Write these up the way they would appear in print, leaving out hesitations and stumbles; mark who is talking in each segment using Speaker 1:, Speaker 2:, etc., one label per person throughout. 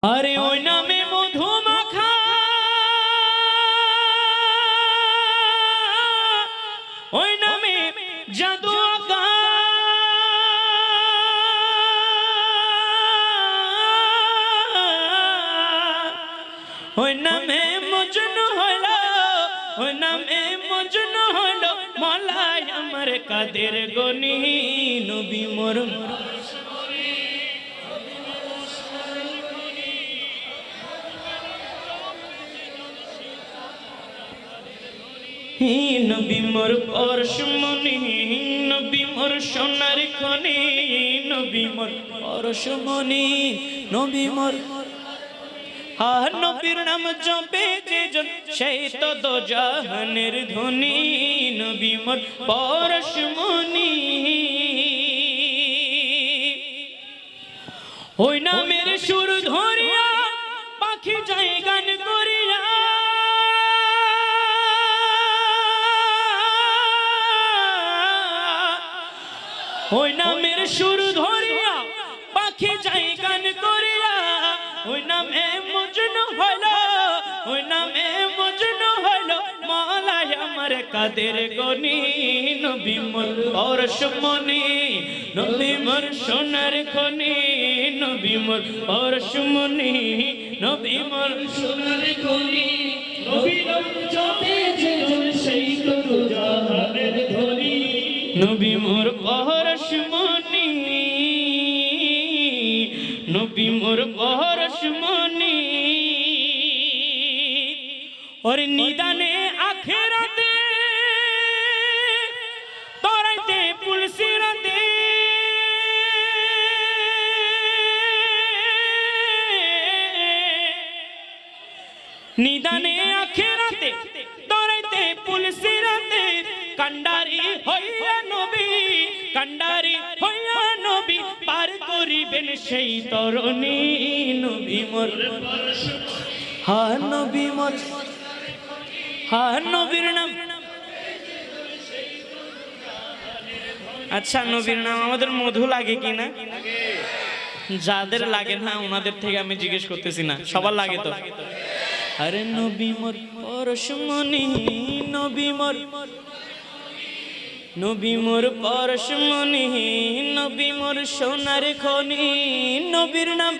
Speaker 1: আরে ওই নামে মধু মাখা, ওই নামে জাদু আঁকা, ওই নামে মজনু হইল, ওই নামে মজনু হইল মলাই আমার কাদের গনি নবী মোর নবী মোর পরশমণি, নবী মোর সোনার খনি, নবী মোর পরশমণি, নবী মোর নবীর নাম জপে যে জন সেই তো দো জাহানের ধনী, নবী মোর পরশমণি। ওই নামের সুর ধরিয়া পাখি যায় গান করিয়া, ওই নামের সুর ধরিয়া পাখি যাই গান করিয়া, ওই নামে মজনু হইল, ওই নামে মজনু হইল মলাই আমার কাদের গনি নবী মোর পরশমণি, নবী মোর সোনার খনি, নবী মোর পরশমণি, নবী মোর সোনার খনি, নবী নাম জপে যে জন সেই তো জাহানের ধনী, নবী মোর পরশমণি, নবী মোর পরশমণি। ওর নিদানে আখেরাতে তরাইতে পুলসিরাতে, নিদানে আখেরাতে তরাইতে পুলসিরাতে, কান্ডারি হইয়া নবী, কান্ডারি হইয়া নবী পার করিবেন সেই তরণী, নবী মোর হা নবী মোর হা নবীর নাম। আচ্ছা নবীর নাম আমাদের মধু লাগে কিনা? যাদের লাগে না ওনাদের থেকে আমি জিজ্ঞেস করতেছি না, সবার লাগে তো? আরে নবী মোর পরশমণি, নবী মোর, নবী মোর পরশমণি, নবী মোর সোনার খনি, নবীর নাম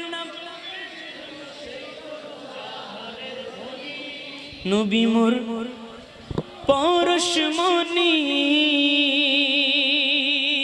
Speaker 1: নবী মোর পরশমণি।